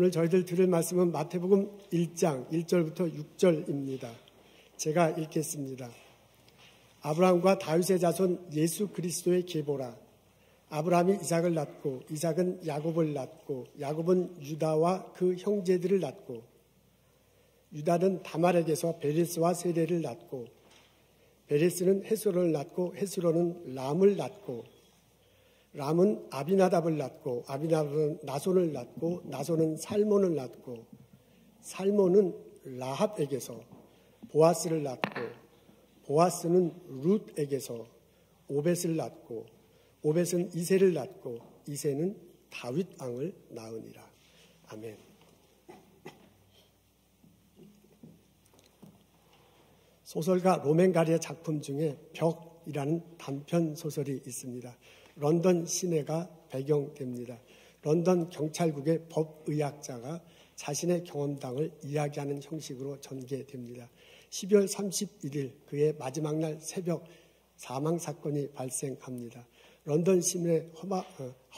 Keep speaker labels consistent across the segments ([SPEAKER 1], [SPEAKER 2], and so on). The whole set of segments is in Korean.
[SPEAKER 1] 오늘 저희들 들을 말씀은 마태복음 1장 1절부터 6절입니다. 제가 읽겠습니다. 아브라함과 다윗의 자손 예수 그리스도의 계보라. 아브라함이 이삭을 낳고 이삭은 야곱을 낳고 야곱은 유다와 그 형제들을 낳고 유다는 다말에게서 베레스와 세레를 낳고 베레스는 헤스론을 낳고 헤스론은 람을 낳고 람은 아비나답을 낳고 아비나답은 나손을 낳고 나손은 살몬을 낳고 살몬은 라합에게서 보아스를 낳고 보아스는 룻에게서 오벳을 낳고 오벳은 이새를 낳고 이새는 다윗 왕을 낳으니라. 아멘. 소설가 로맨 가리의 작품 중에 벽이라는 단편 소설이 있습니다. 런던 시내가 배경됩니다. 런던 경찰국의 법의학자가 자신의 경험담을 이야기하는 형식으로 전개됩니다. 12월 31일 그의 마지막 날 새벽 사망 사건이 발생합니다. 런던 시내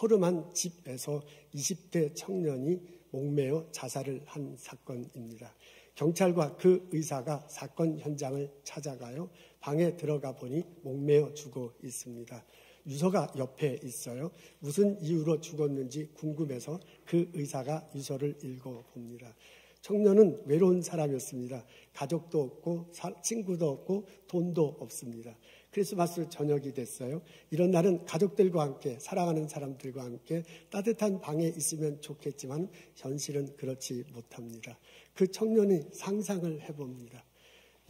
[SPEAKER 1] 허름한 집에서 20대 청년이 목매어 자살을 한 사건입니다. 경찰과 그 의사가 사건 현장을 찾아가요. 방에 들어가 보니 목매어 죽어 있습니다. 유서가 옆에 있어요. 무슨 이유로 죽었는지 궁금해서 그 의사가 유서를 읽어봅니다. 청년은 외로운 사람이었습니다. 가족도 없고 친구도 없고 돈도 없습니다. 크리스마스 저녁이 됐어요. 이런 날은 가족들과 함께 사랑하는 사람들과 함께 따뜻한 방에 있으면 좋겠지만 현실은 그렇지 못합니다. 그 청년이 상상을 해봅니다.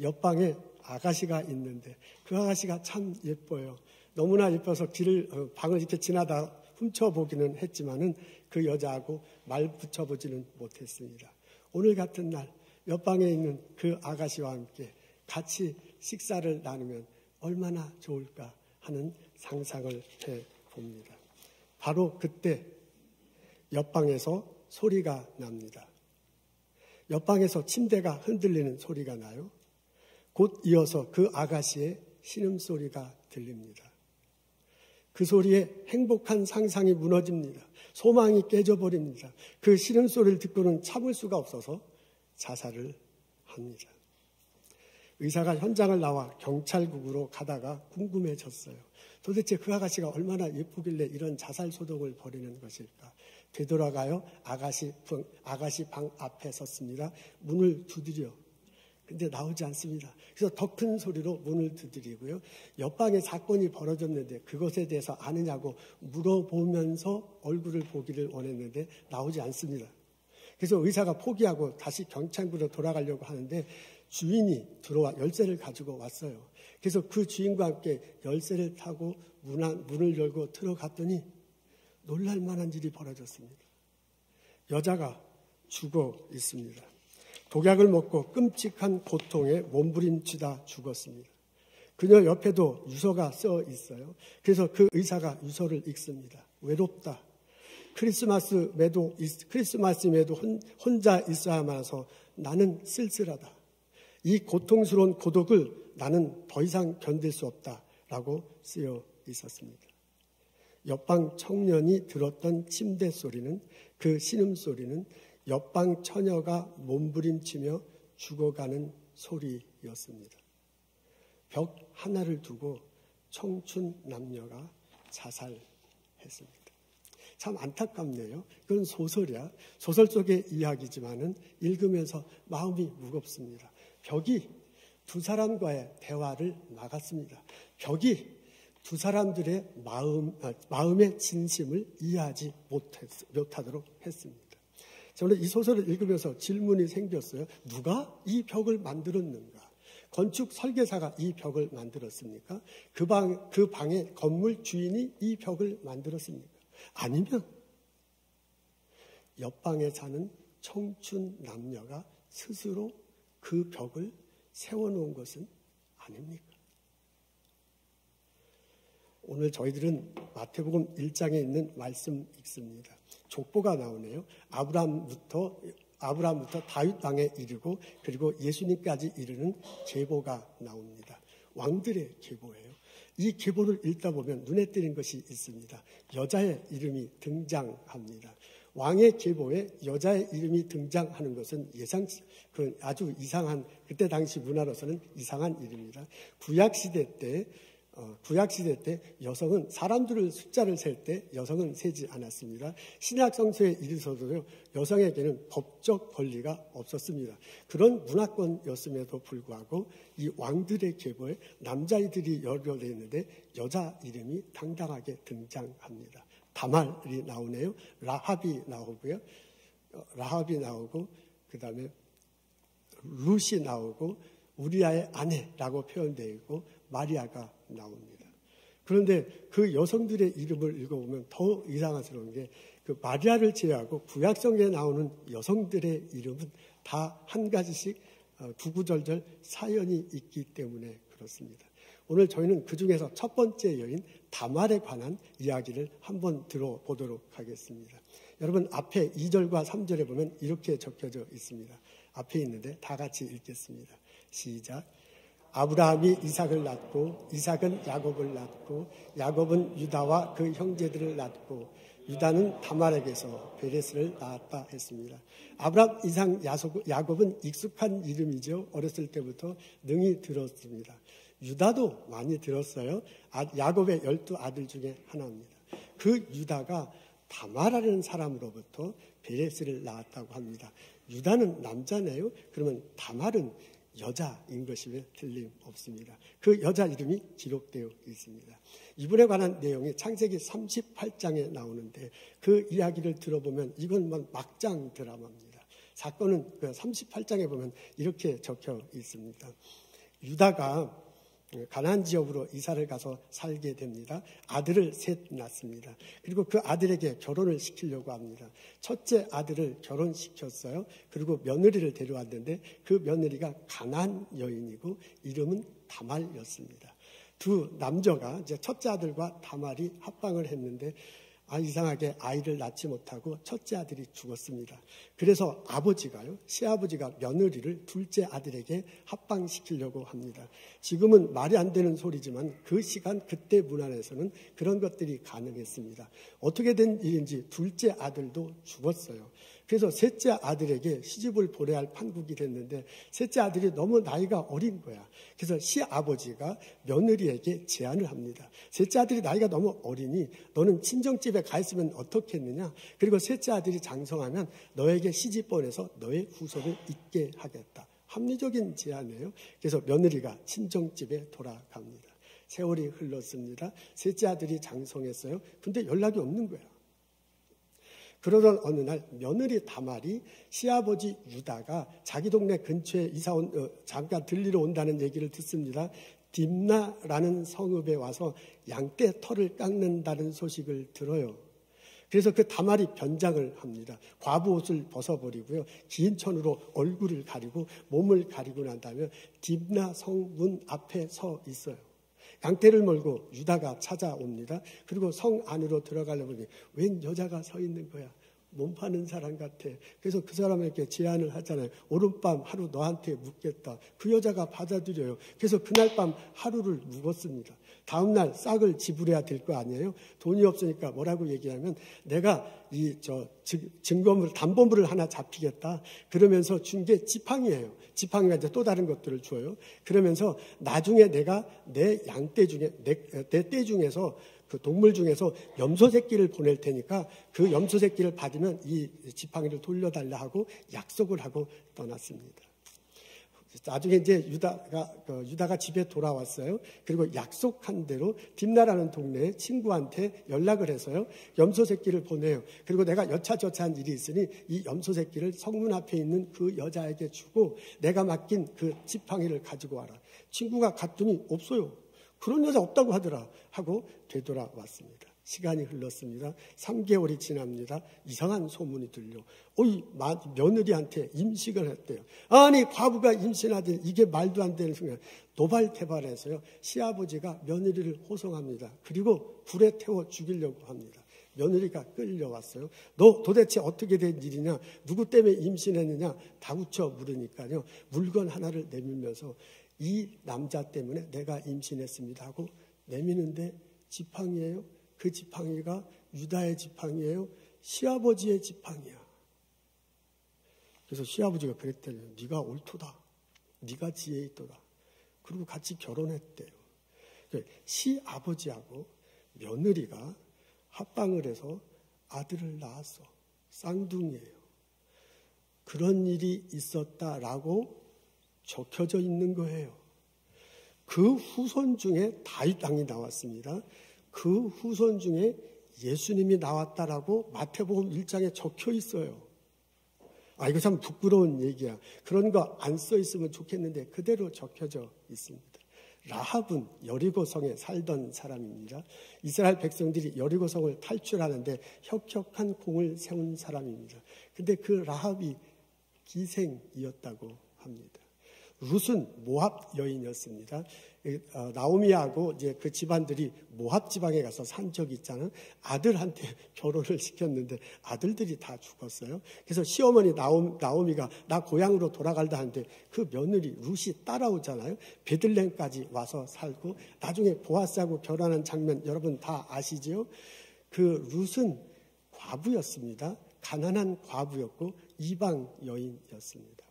[SPEAKER 1] 옆방에 아가씨가 있는데 그 아가씨가 참 예뻐요. 너무나 예뻐서 방을 이렇게 지나다 훔쳐보기는 했지만은 그 여자하고 말 붙여보지는 못했습니다. 오늘 같은 날 옆방에 있는 그 아가씨와 함께 같이 식사를 나누면 얼마나 좋을까 하는 상상을 해봅니다. 바로 그때 옆방에서 소리가 납니다. 옆방에서 침대가 흔들리는 소리가 나요. 곧 이어서 그 아가씨의 신음소리가 들립니다. 그 소리에 행복한 상상이 무너집니다. 소망이 깨져버립니다. 그 신음소리를 듣고는 참을 수가 없어서 자살을 합니다. 의사가 현장을 나와 경찰국으로 가다가 궁금해졌어요. 도대체 그 아가씨가 얼마나 예쁘길래 이런 자살 소동을 벌이는 것일까? 되돌아가요. 아가씨 방 앞에 섰습니다. 문을 두드려. 근데 나오지 않습니다. 그래서 더 큰 소리로 문을 두드리고요. 옆방에 사건이 벌어졌는데 그것에 대해서 아느냐고 물어보면서 얼굴을 보기를 원했는데 나오지 않습니다. 그래서 의사가 포기하고 다시 경찰국으로 돌아가려고 하는데 주인이 들어와 열쇠를 가지고 왔어요. 그래서 그 주인과 함께 열쇠를 타고 문을 열고 들어갔더니 놀랄 만한 일이 벌어졌습니다. 여자가 죽어 있습니다. 독약을 먹고 끔찍한 고통에 몸부림치다 죽었습니다. 그녀 옆에도 유서가 써 있어요. 그래서 그 의사가 유서를 읽습니다. 외롭다. 크리스마스에도 혼자 있어야만 해서 나는 쓸쓸하다. 이 고통스러운 고독을 나는 더 이상 견딜 수 없다라고 쓰여 있었습니다. 옆방 청년이 들었던 침대 소리는 그 신음소리는 옆방 처녀가 몸부림치며 죽어가는 소리였습니다. 벽 하나를 두고 청춘 남녀가 자살했습니다. 참 안타깝네요. 그건 소설이야. 소설 속의 이야기지만은 읽으면서 마음이 무겁습니다. 벽이 두 사람과의 대화를 막았습니다. 벽이 두 사람들의 마음의 진심을 이해하지 못하도록 했습니다. 저는 이 소설을 읽으면서 질문이 생겼어요. 누가 이 벽을 만들었는가? 건축 설계사가 이 벽을 만들었습니까? 그 방의 건물 주인이 이 벽을 만들었습니까? 아니면 옆방에 사는 청춘 남녀가 스스로 그 벽을 세워놓은 것은 아닙니까? 오늘 저희들은 마태복음 1장에 있는 말씀 읽습니다. 족보가 나오네요. 아브라함부터 다윗 왕에 이르고 그리고 예수님까지 이르는 계보가 나옵니다. 왕들의 계보예요. 이 계보를 읽다 보면 눈에 띄는 것이 있습니다. 여자의 이름이 등장합니다. 왕의 계보에 여자의 이름이 등장하는 것은 아주 이상한, 그때 당시 문화로서는 이상한 일입니다. 구약시대 때 여성은 사람들을 숫자를 셀 때 여성은 세지 않았습니다. 신약 성서에 이르러서도요, 여성에게는 법적 권리가 없었습니다. 그런 문화권이었음에도 불구하고 이 왕들의 계보에 남자아이들이 연결되어 있는데 여자 이름이 당당하게 등장합니다. 다말이 나오네요. 라합이 나오고요. 라합이 나오고 그 다음에 룻이 나오고 우리아의 아내라고 표현되어 있고 마리아가 나옵니다. 그런데 그 여성들의 이름을 읽어보면 더 이상스러운 게 그 마리아를 제외하고 구약성에 나오는 여성들의 이름은 다 한 가지씩 구구절절 사연이 있기 때문에 그렇습니다. 오늘 저희는 그 중에서 첫 번째 여인 다말에 관한 이야기를 한번 들어보도록 하겠습니다. 여러분 앞에 2절과 3절에 보면 이렇게 적혀져 있습니다. 앞에 있는데 다 같이 읽겠습니다. 시작. 아브라함이 이삭을 낳고 이삭은 야곱을 낳고 야곱은 유다와 그 형제들을 낳고 유다는 다말에게서 베레스를 낳았다 했습니다. 아브라함, 이삭, 야곱은 익숙한 이름이죠. 어렸을 때부터 능히 들었습니다. 유다도 많이 들었어요. 야곱의 12아들 중에 하나입니다. 그 유다가 다말이라는 사람으로부터 베레스를 낳았다고 합니다. 유다는 남자네요. 그러면 다말은 여자인 것임에 틀림없습니다. 그 여자 이름이 기록되어 있습니다. 이분에 관한 내용이 창세기 38장에 나오는데 그 이야기를 들어보면 이건 막장 드라마입니다. 사건은 그 38장에 보면 이렇게 적혀 있습니다. 유다가 가나안 지역으로 이사를 가서 살게 됩니다. 아들을 셋 낳습니다. 그리고 그 아들에게 결혼을 시키려고 합니다. 첫째 아들을 결혼시켰어요. 그리고 며느리를 데려왔는데 그 며느리가 가나안 여인이고 이름은 다말이었습니다. 두 남자가 이제 첫째 아들과 다말이 합방을 했는데 이상하게 아이를 낳지 못하고 첫째 아들이 죽었습니다. 그래서 시아버지가 며느리를 둘째 아들에게 합방시키려고 합니다. 지금은 말이 안 되는 소리지만 그 시간 그때 문화에서는 그런 것들이 가능했습니다. 어떻게 된 일인지 둘째 아들도 죽었어요. 그래서 셋째 아들에게 시집을 보내야 할 판국이 됐는데 셋째 아들이 너무 나이가 어린 거야. 그래서 시아버지가 며느리에게 제안을 합니다. 셋째 아들이 나이가 너무 어리니 너는 친정집에 가 있으면 어떻겠느냐. 그리고 셋째 아들이 장성하면 너에게 시집 보내서 너의 후손을 있게 하겠다. 합리적인 제안이에요. 그래서 며느리가 친정집에 돌아갑니다. 세월이 흘렀습니다. 셋째 아들이 장성했어요. 근데 연락이 없는 거야. 그러던 어느 날 며느리 다말이 시아버지 유다가 자기 동네 근처에 잠깐 들리러 온다는 얘기를 듣습니다. 딥나라는 성읍에 와서 양떼 털을 깎는다는 소식을 들어요. 그래서 그 다말이 변장을 합니다. 과부 옷을 벗어버리고요. 긴 천으로 얼굴을 가리고 몸을 가리고 난 다음에 딥나 성문 앞에 서 있어요. 양떼를 몰고 유다가 찾아옵니다. 그리고 성 안으로 들어가려고 웬 여자가 서 있는 거야. 몸 파는 사람 같아. 그래서 그 사람에게 제안을 하잖아요. 오른밤 하루 너한테 묵겠다. 그 여자가 받아들여요. 그래서 그날 밤 하루를 묵었습니다. 다음날 싹을 지불해야 될 거 아니에요. 돈이 없으니까 뭐라고 얘기하면 내가 증거물, 담보물을 하나 잡히겠다. 그러면서 준 게 지팡이에요. 지팡이가 이제 또 다른 것들을 줘요. 그러면서 나중에 내가 내 양떼 중에, 내 떼 중에서 그 동물 중에서 염소 새끼를 보낼 테니까 그 염소 새끼를 받으면 이 지팡이를 돌려달라 하고 약속을 하고 떠났습니다. 나중에 이제 유다가 집에 돌아왔어요. 그리고 약속한 대로 딥나라는 동네에 친구한테 연락을 해서요. 염소 새끼를 보내요. 그리고 내가 여차저차한 일이 있으니 이 염소 새끼를 성문 앞에 있는 그 여자에게 주고 내가 맡긴 그 지팡이를 가지고 와라. 친구가 갔더니 없어요. 그런 여자 없다고 하더라 하고 되돌아왔습니다. 시간이 흘렀습니다. 3개월이 지납니다. 이상한 소문이 들려. 며느리한테 임식을 했대요. 아니 과부가 임신하더니 이게 말도 안 되는 순간 노발대발해서요. 시아버지가 며느리를 호송합니다. 그리고 불에 태워 죽이려고 합니다. 며느리가 끌려왔어요. 너 도대체 어떻게 된 일이냐? 누구 때문에 임신했느냐? 다구쳐 물으니까요. 물건 하나를 내밀면서 이 남자 때문에 내가 임신했습니다 하고 내미는데 지팡이에요. 그 지팡이가 유다의 지팡이에요. 시아버지의 지팡이야. 그래서 시아버지가 그랬대요. 네가 옳도다. 네가 지혜 있도다. 그리고 같이 결혼했대요. 시아버지하고 며느리가 합방을 해서 아들을 낳았어. 쌍둥이에요. 그런 일이 있었다라고 적혀져 있는 거예요. 그 후손 중에 다윗 왕이 나왔습니다. 그 후손 중에 예수님이 나왔다라고 마태복음 1장에 적혀 있어요. 이거 참 부끄러운 얘기야. 그런 거 안 써 있으면 좋겠는데 그대로 적혀져 있습니다. 라합은 여리고성에 살던 사람입니다. 이스라엘 백성들이 여리고성을 탈출하는데 혁혁한 공을 세운 사람입니다. 근데 그 라합이 기생이었다고 합니다. 룻은 모압 여인이었습니다. 나오미하고 이제 그 집안들이 모압 지방에 가서 산 적이 있잖아요. 아들한테 결혼을 시켰는데 아들들이 다 죽었어요. 그래서 시어머니 나오미가 나 고향으로 돌아갈다 하는데 그 며느리 룻이 따라오잖아요. 베들레헴까지 와서 살고 나중에 보아스하고 결혼한 장면 여러분 다 아시죠? 그 룻은 과부였습니다. 가난한 과부였고 이방 여인이었습니다.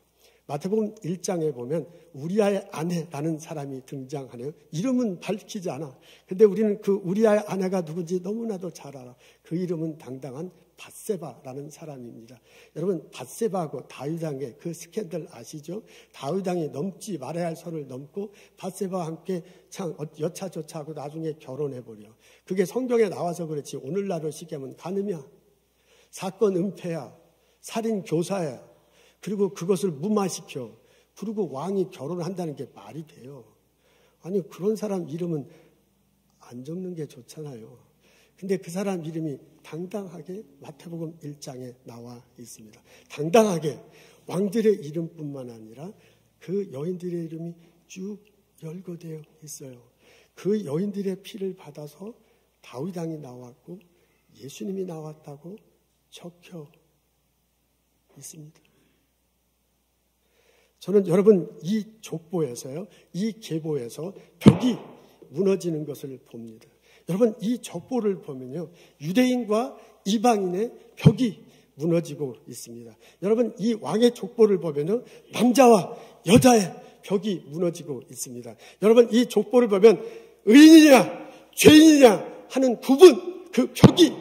[SPEAKER 1] 마태복음 1장에 보면 우리아의 아내라는 사람이 등장하네요. 이름은 밝히지 않아. 근데 우리는 그 우리아의 아내가 누군지 너무나도 잘 알아. 그 이름은 당당한 밧세바라는 사람입니다. 여러분 밧세바하고 다윗 왕의 그 스캔들 아시죠? 다윗 왕이 넘지 말아야 할 선을 넘고 밧세바와 함께 참 여차저차하고 나중에 결혼해버려. 그게 성경에 나와서 그렇지 오늘날로 시기하면 간음이야. 사건 은폐야. 살인 교사야. 그리고 그것을 무마시켜. 그리고 왕이 결혼을 한다는 게 말이 돼요. 아니 그런 사람 이름은 안 적는 게 좋잖아요. 근데 그 사람 이름이 당당하게 마태복음 1장에 나와 있습니다. 당당하게 왕들의 이름뿐만 아니라 그 여인들의 이름이 쭉 열거되어 있어요. 그 여인들의 피를 받아서 다윗 왕이 나왔고 예수님이 나왔다고 적혀 있습니다. 저는 여러분 이 족보에서요, 이 계보에서 벽이 무너지는 것을 봅니다. 여러분 이 족보를 보면요, 유대인과 이방인의 벽이 무너지고 있습니다. 여러분 이 왕의 족보를 보면요, 남자와 여자의 벽이 무너지고 있습니다. 여러분 이 족보를 보면 의인이냐 죄인이냐 하는 구분, 그 벽이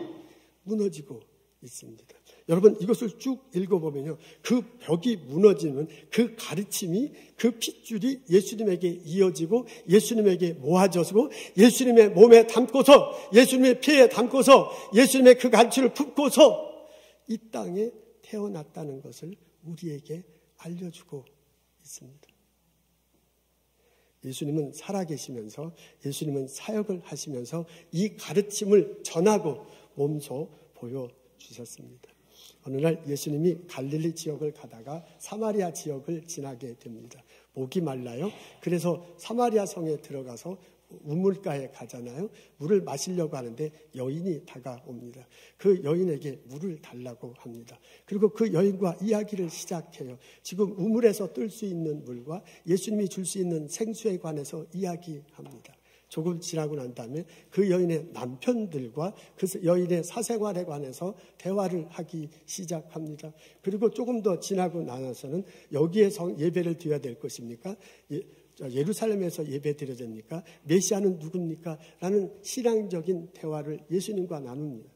[SPEAKER 1] 무너지고 있습니다. 여러분 이것을 쭉 읽어보면요, 그 벽이 무너지는 그 가르침이, 그 핏줄이 예수님에게 이어지고 예수님에게 모아져서 예수님의 몸에 담고서 예수님의 피에 담고서 예수님의 그 가르침을 품고서 이 땅에 태어났다는 것을 우리에게 알려주고 있습니다. 예수님은 살아계시면서 예수님은 사역을 하시면서 이 가르침을 전하고 몸소 보여주셨습니다. 어느 날 예수님이 갈릴리 지역을 가다가 사마리아 지역을 지나게 됩니다. 목이 말라요. 그래서 사마리아 성에 들어가서 우물가에 가잖아요. 물을 마시려고 하는데 여인이 다가옵니다. 그 여인에게 물을 달라고 합니다. 그리고 그 여인과 이야기를 시작해요. 지금 우물에서 뜰 수 있는 물과 예수님이 줄 수 있는 생수에 관해서 이야기합니다. 조금 지나고 난 다음에 그 여인의 남편들과 그 여인의 사생활에 관해서 대화를 하기 시작합니다. 그리고 조금 더 지나고 나서는 여기에 예배를 드려야 될 것입니까? 예루살렘에서 예배 드려야 됩니까? 메시아는 누굽니까? 라는 신앙적인 대화를 예수님과 나눕니다.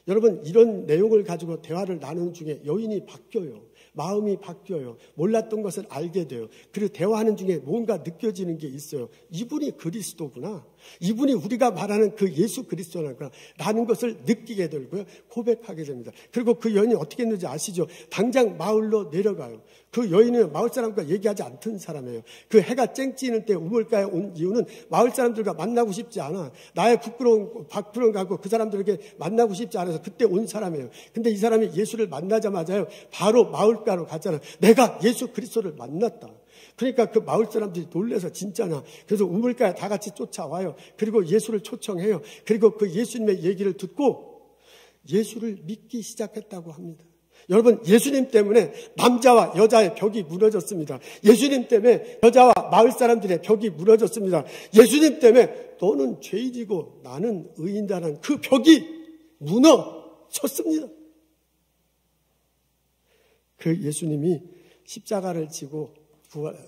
[SPEAKER 1] 여러분 이런 내용을 가지고 대화를 나누는 중에 여인이 바뀌어요. 마음이 바뀌어요. 몰랐던 것을 알게 돼요. 그리고 대화하는 중에 뭔가 느껴지는 게 있어요. 이분이 그리스도구나. 이분이 우리가 말하는 그 예수 그리스도구나 라는 것을 느끼게 되고요. 고백하게 됩니다. 그리고 그 여인이 어떻게 했는지 아시죠? 당장 마을로 내려가요. 그 여인은 마을 사람과 얘기하지 않던 사람이에요. 그 해가 쨍찌는 때 우물가에 온 이유는 마을 사람들과 만나고 싶지 않아. 나의 부끄러운 갖고 그 사람들에게 만나고 싶지 않아서 그때 온 사람이에요. 근데 이 사람이 예수를 만나자마자요, 바로 마을가로 갔잖아요. 내가 예수 그리스도를 만났다. 그러니까 그 마을 사람들이 놀라서 진짜냐. 그래서 우물가에 다 같이 쫓아와요. 그리고 예수를 초청해요. 그리고 그 예수님의 얘기를 듣고 예수를 믿기 시작했다고 합니다. 여러분 예수님 때문에 남자와 여자의 벽이 무너졌습니다. 예수님 때문에 여자와 마을 사람들의 벽이 무너졌습니다. 예수님 때문에 너는 죄인이고 나는 의인이라는 그 벽이 무너 섰습니다. 그 예수님이 십자가를 지고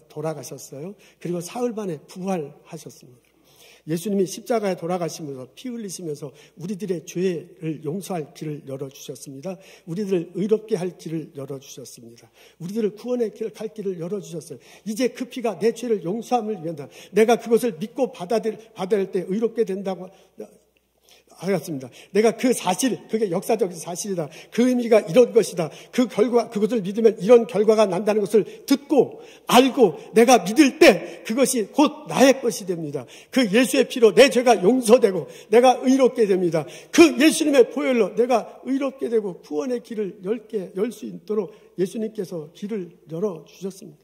[SPEAKER 1] 돌아가셨어요. 그리고 사흘 만에 부활하셨습니다. 예수님이 십자가에 돌아가시면서 피 흘리시면서 우리들의 죄를 용서할 길을 열어주셨습니다. 우리들을 의롭게 할 길을 열어주셨습니다. 우리들을 구원의 갈 길을 열어주셨어요. 이제 그 피가 내 죄를 용서함을 위한다. 내가 그것을 믿고 받아들 때 의롭게 된다고 하였습니다. 내가 그 사실, 그게 역사적인 사실이다. 그 의미가 이런 것이다. 그 결과, 그것을 믿으면 이런 결과가 난다는 것을 듣고 알고 내가 믿을 때 그것이 곧 나의 것이 됩니다. 그 예수의 피로 내 죄가 용서되고 내가 의롭게 됩니다. 그 예수님의 보혈로 내가 의롭게 되고 구원의 길을 열 수 있도록 예수님께서 길을 열어주셨습니다.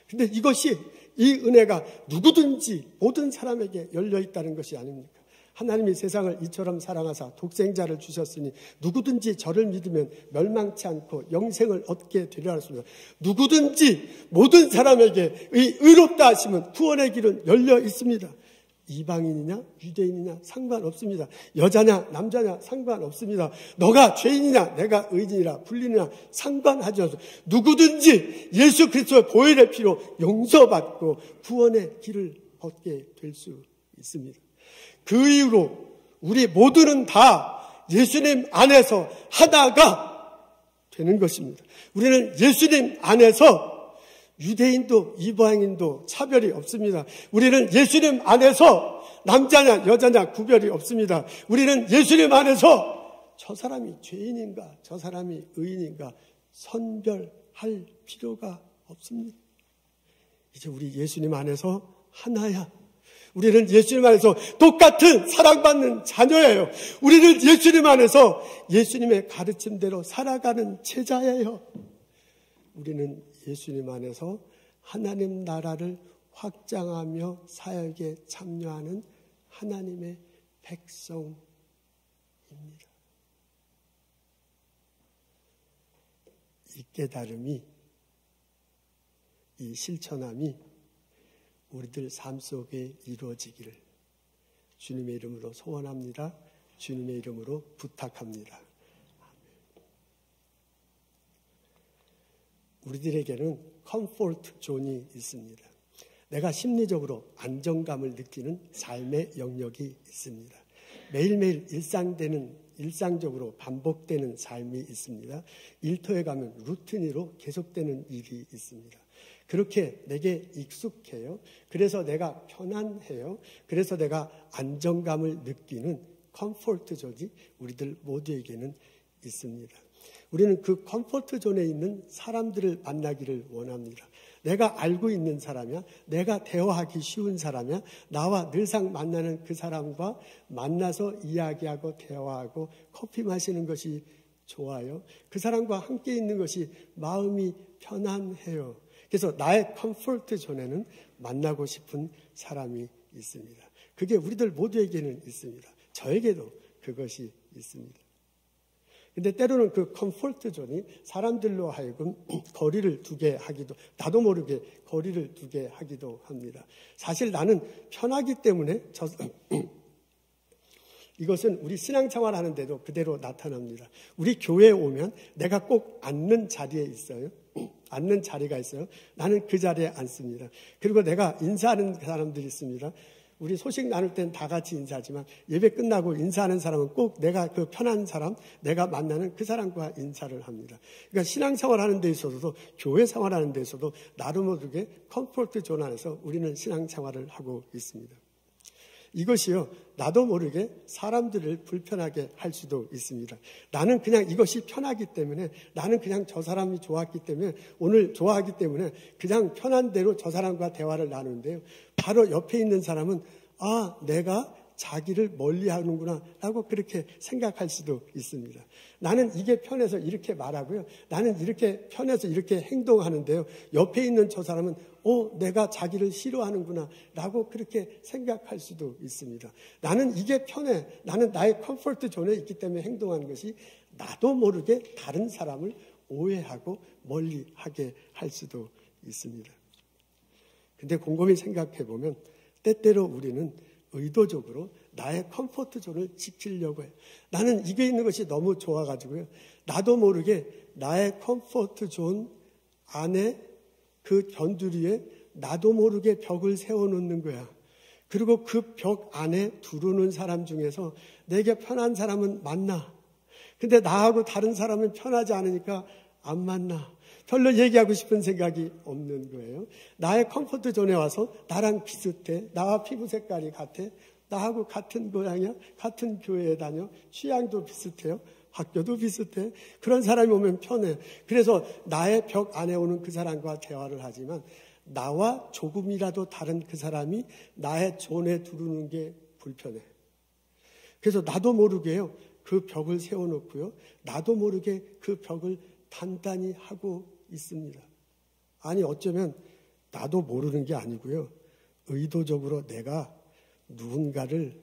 [SPEAKER 1] 근데 이것이, 이 은혜가 누구든지 모든 사람에게 열려있다는 것이 아닙니까? 하나님이 세상을 이처럼 사랑하사 독생자를 주셨으니 누구든지 저를 믿으면 멸망치 않고 영생을 얻게 되리라 하셨습니다. 누구든지 모든 사람에게 이 의롭다 하심은 구원의 길은 열려 있습니다. 이방인이냐 유대인이냐 상관없습니다. 여자냐 남자냐 상관없습니다. 너가 죄인이냐 내가 의인이라 불리느냐 상관하지 않습니다. 누구든지 예수 그리스도의 보혈의 피로 용서받고 구원의 길을 얻게 될 수 있습니다. 그 이후로 우리 모두는 다 예수님 안에서 하나가 되는 것입니다. 우리는 예수님 안에서 유대인도 이방인도 차별이 없습니다. 우리는 예수님 안에서 남자냐 여자냐 구별이 없습니다. 우리는 예수님 안에서 저 사람이 죄인인가 저 사람이 의인인가 선별할 필요가 없습니다. 이제 우리 예수님 안에서 하나야. 우리는 예수님 안에서 똑같은 사랑받는 자녀예요. 우리는 예수님 안에서 예수님의 가르침대로 살아가는 제자예요. 우리는 예수님 안에서 하나님 나라를 확장하며 사역에 참여하는 하나님의 백성입니다. 이 깨달음이, 이 실천함이 우리들 삶 속에 이루어지기를 주님의 이름으로 소원합니다. 주님의 이름으로 부탁합니다. 우리들에게는 컴포트 존이 있습니다. 내가 심리적으로 안정감을 느끼는 삶의 영역이 있습니다. 매일매일 일상적으로 반복되는 삶이 있습니다. 일터에 가면 루틴으로 계속되는 일이 있습니다. 그렇게 내게 익숙해요. 그래서 내가 편안해요. 그래서 내가 안정감을 느끼는 컴포트 존이 우리들 모두에게는 있습니다. 우리는 그 컴포트 존에 있는 사람들을 만나기를 원합니다. 내가 알고 있는 사람이야, 내가 대화하기 쉬운 사람이야, 나와 늘상 만나는 그 사람과 만나서 이야기하고 대화하고 커피 마시는 것이 좋아요. 그 사람과 함께 있는 것이 마음이 편안해요. 그래서 나의 컴포트 존에는 만나고 싶은 사람이 있습니다. 그게 우리들 모두에게는 있습니다. 저에게도 그것이 있습니다. 근데 때로는 그 컴포트 존이 사람들로 하여금 거리를 두게 하기도, 나도 모르게 거리를 두게 하기도 합니다. 사실 나는 편하기 때문에 이것은 우리 신앙생활 하는데도 그대로 나타납니다. 우리 교회에 오면 내가 꼭 앉는 자리에 있어요. 앉는 자리가 있어요. 나는 그 자리에 앉습니다. 그리고 내가 인사하는 사람들이 있습니다. 우리 소식 나눌 땐 다 같이 인사하지만 예배 끝나고 인사하는 사람은 꼭 내가 그 편한 사람, 내가 만나는 그 사람과 인사를 합니다. 그러니까 신앙생활 하는 데 있어서도 교회 생활하는 데 있어서도 나름 모르게 컴포트 존 안에서 우리는 신앙생활을 하고 있습니다. 이것이요, 나도 모르게 사람들을 불편하게 할 수도 있습니다. 나는 그냥 이것이 편하기 때문에, 나는 그냥 저 사람이 좋았기 때문에, 오늘 좋아하기 때문에 그냥 편한 대로 저 사람과 대화를 나누는데요. 바로 옆에 있는 사람은 내가 자기를 멀리하는구나 라고 그렇게 생각할 수도 있습니다. 나는 이게 편해서 이렇게 말하고요. 나는 이렇게 편해서 이렇게 행동하는데요. 옆에 있는 저 사람은 내가 자기를 싫어하는구나 라고 그렇게 생각할 수도 있습니다. 나는 이게 편해. 나는 나의 컴포트 존에 있기 때문에 행동하는 것이 나도 모르게 다른 사람을 오해하고 멀리하게 할 수도 있습니다. 근데 곰곰이 생각해 보면 때때로 우리는 의도적으로 나의 컴포트 존을 지키려고 해요. 나는 이게 있는 것이 너무 좋아가지고요. 나도 모르게 나의 컴포트 존 안에 그 변두리에 나도 모르게 벽을 세워놓는 거야. 그리고 그 벽 안에 들어오는 사람 중에서 내게 편한 사람은 만나. 근데 나하고 다른 사람은 편하지 않으니까 안 만나. 별로 얘기하고 싶은 생각이 없는 거예요. 나의 컴포트 존에 와서 나랑 비슷해. 나와 피부 색깔이 같아. 나하고 같은 고향이야. 같은 교회에 다녀. 취향도 비슷해요. 학교도 비슷해. 그런 사람이 오면 편해. 그래서 나의 벽 안에 오는 그 사람과 대화를 하지만 나와 조금이라도 다른 그 사람이 나의 존에 들어오는 게 불편해. 그래서 나도 모르게요. 그 벽을 세워놓고요. 나도 모르게 그 벽을 단단히 하고 있습니다. 아니 어쩌면 나도 모르는 게 아니고요. 의도적으로 내가 누군가를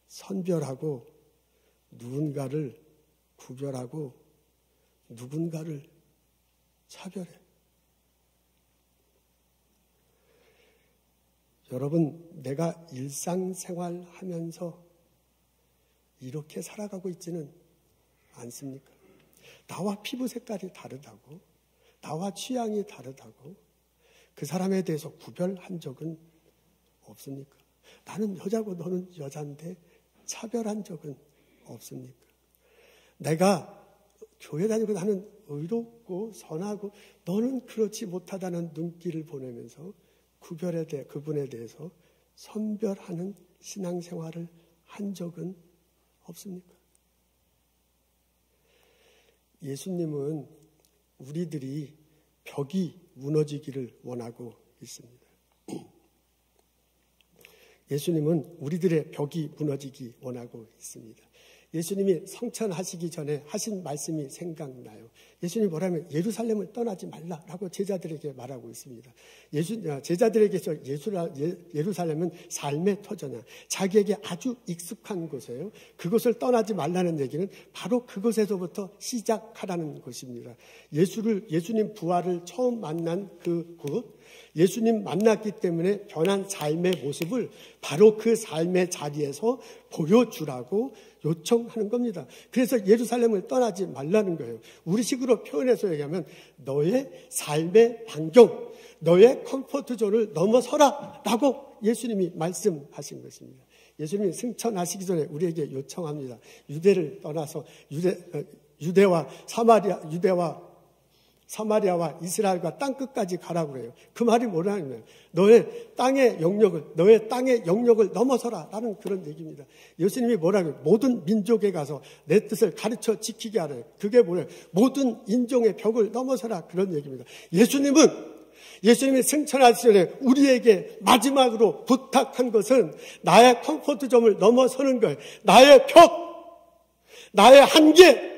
[SPEAKER 1] 선별하고 누군가를 구별하고 누군가를 차별해. 여러분, 내가 일상생활 하면서 이렇게 살아가고 있지는 않습니까? 나와 피부 색깔이 다르다고, 나와 취향이 다르다고 그 사람에 대해서 구별한 적은 없습니까? 나는 여자고 너는 여자인데 차별한 적은 없습니까? 내가 교회 다니고 나는 의롭고 선하고 너는 그렇지 못하다는 눈길을 보내면서 그분에 대해서 선별하는 신앙생활을 한 적은 없습니까? 예수님은 우리들이 벽이 무너지기를 원하고 있습니다. 예수님은 우리들의 벽이 무너지기 원하고 있습니다. 예수님이 성천하시기 전에 하신 말씀이 생각나요. 예수님이 뭐라면 예루살렘을 떠나지 말라라고 제자들에게 말하고 있습니다. 제자들에게서 예루살렘은 삶의 터전이야. 자기에게 아주 익숙한 곳이에요. 그곳을 떠나지 말라는 얘기는 바로 그곳에서부터 시작하라는 것입니다. 예수님 부활을 처음 만난 그곳, 예수님 만났기 때문에 변한 삶의 모습을 바로 그 삶의 자리에서 보여주라고 요청하는 겁니다. 그래서 예루살렘을 떠나지 말라는 거예요. 우리식으로 표현해서 얘기하면 너의 삶의 반경, 너의 컴포트 존을 넘어서라 라고 예수님이 말씀하신 것입니다. 예수님이 승천하시기 전에 우리에게 요청합니다. 유대를 떠나서 유대와 사마리아와 이스라엘과 땅끝까지 가라고 그래요. 그 말이 뭐냐면 너의 땅의 영역을 넘어서라 라는 그런 얘기입니다. 예수님이 뭐라고요? 모든 민족에 가서 내 뜻을 가르쳐 지키게 하래요. 그게 뭐예요? 모든 인종의 벽을 넘어서라 그런 얘기입니다. 예수님이 승천하시기 전에 우리에게 마지막으로 부탁한 것은 나의 컴포트 존을 넘어서는 거예요. 나의 벽, 나의 한계,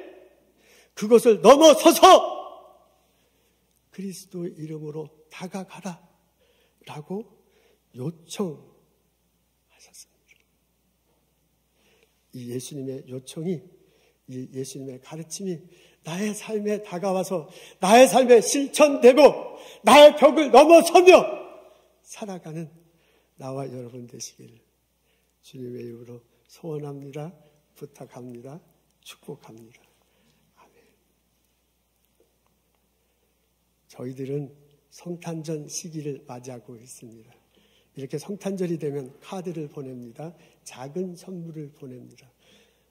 [SPEAKER 1] 그것을 넘어서서 그리스도의 이름으로 다가가라 라고 요청하셨습니다. 이 예수님의 요청이, 이 예수님의 가르침이 나의 삶에 다가와서 나의 삶에 실천되고 나의 벽을 넘어서며 살아가는 나와 여러분 되시기를 주님의 이름으로 소원합니다. 부탁합니다. 축복합니다. 저희들은 성탄절 시기를 맞이하고 있습니다. 이렇게 성탄절이 되면 카드를 보냅니다. 작은 선물을 보냅니다.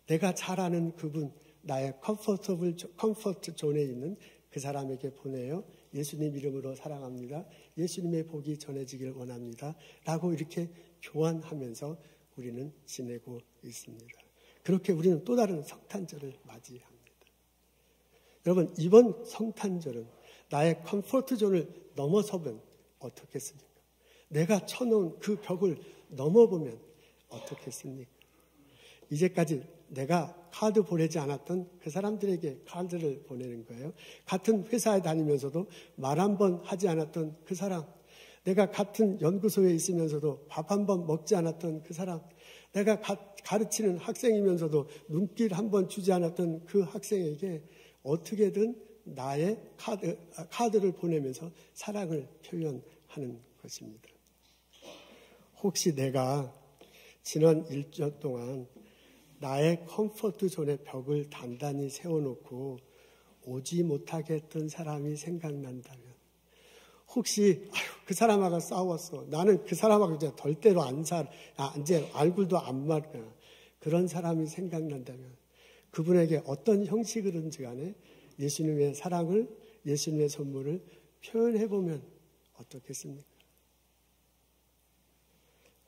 [SPEAKER 1] 내가 잘 아는 그분, 나의 컴포트 존에 있는 그 사람에게 보내요. 예수님 이름으로 사랑합니다. 예수님의 복이 전해지기를 원합니다. 라고 이렇게 교환하면서 우리는 지내고 있습니다. 그렇게 우리는 또 다른 성탄절을 맞이합니다. 여러분, 이번 성탄절은 나의 컴포트 존을 넘어서면 어떻겠습니까? 내가 쳐놓은 그 벽을 넘어보면 어떻겠습니까? 이제까지 내가 카드 보내지 않았던 그 사람들에게 카드를 보내는 거예요. 같은 회사에 다니면서도 말 한 번 하지 않았던 그 사람, 내가 같은 연구소에 있으면서도 밥 한 번 먹지 않았던 그 사람, 내가 가르치는 학생이면서도 눈길 한 번 주지 않았던 그 학생에게 어떻게든 나의 카드를 보내면서 사랑을 표현하는 것입니다. 혹시 내가 지난 1년 동안 나의 컴포트 존의 벽을 단단히 세워놓고 오지 못하게 했던 사람이 생각난다면, 혹시 그 사람하고 싸웠어, 나는 그 사람하고 이제 절대로 이제 얼굴도 안 말이야, 그런 사람이 생각난다면 그분에게 어떤 형식이든지 간에 예수님의 사랑을, 예수님의 선물을 표현해보면 어떻겠습니까?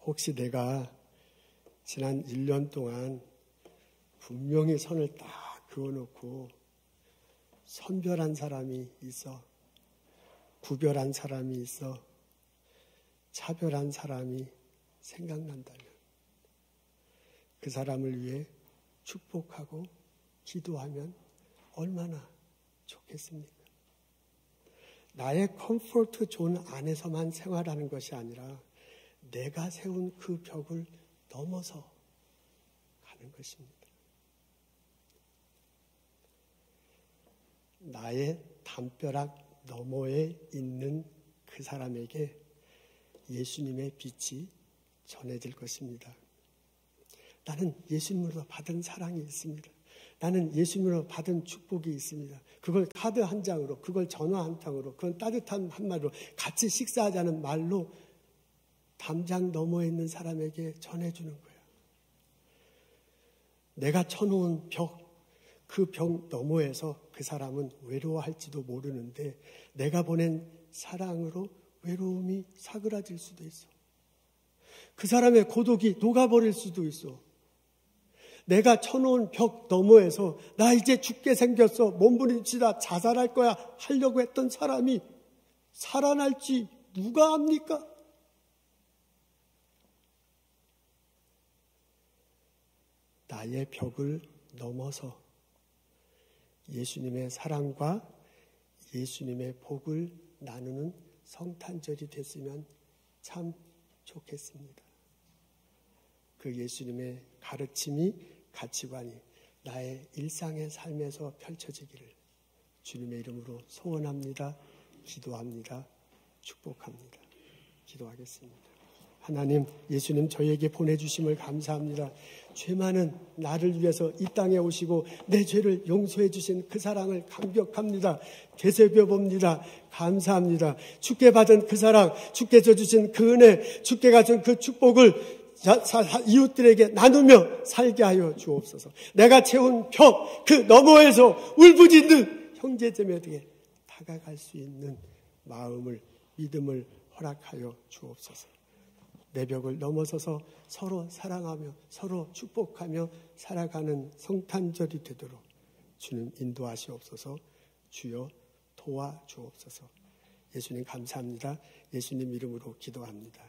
[SPEAKER 1] 혹시 내가 지난 1년 동안 분명히 선을 딱 그어놓고 선별한 사람이 있어, 구별한 사람이 있어, 차별한 사람이 생각난다면 그 사람을 위해 축복하고 기도하면 얼마나 좋겠습니까? 나의 컴포트 존 안에서만 생활하는 것이 아니라 내가 세운 그 벽을 넘어서 가는 것입니다. 나의 담벼락 너머에 있는 그 사람에게 예수님의 빛이 전해질 것입니다. 나는 예수님으로 받은 사랑이 있습니다. 나는 예수님으로 받은 축복이 있습니다. 그걸 카드 한 장으로, 그걸 전화 한 통으로, 그건 따뜻한 한마디로, 같이 식사하자는 말로 담장 너머에 있는 사람에게 전해주는 거예요. 내가 쳐놓은 벽, 그 벽 너머에서 그 사람은 외로워할지도 모르는데 내가 보낸 사랑으로 외로움이 사그라질 수도 있어. 그 사람의 고독이 녹아버릴 수도 있어. 내가 쳐놓은 벽 너머에서 나 이제 죽게 생겼어, 몸부림치다 자살할 거야 하려고 했던 사람이 살아날지 누가 압니까? 나의 벽을 넘어서 예수님의 사랑과 예수님의 복을 나누는 성탄절이 됐으면 참 좋겠습니다. 그 예수님의 가르침이, 가치관이 나의 일상의 삶에서 펼쳐지기를 주님의 이름으로 소원합니다. 기도합니다. 축복합니다. 기도하겠습니다. 하나님, 예수님 저희에게 보내주심을 감사합니다. 죄 많은 나를 위해서 이 땅에 오시고 내 죄를 용서해 주신 그 사랑을 감격합니다. 되새겨 봅니다. 감사합니다. 주께 받은 그 사랑, 주께서 주신 그 은혜, 주께가 준 그 축복을 이웃들에게 나누며 살게 하여 주옵소서. 내가 채운 벽, 그 너머에서 울부짖는 형제자매에게 다가갈 수 있는 마음을, 믿음을 허락하여 주옵소서. 내 벽을 넘어서서 서로 사랑하며 서로 축복하며 살아가는 성탄절이 되도록 주님 인도하시옵소서. 주여 도와주옵소서. 예수님 감사합니다. 예수님 이름으로 기도합니다.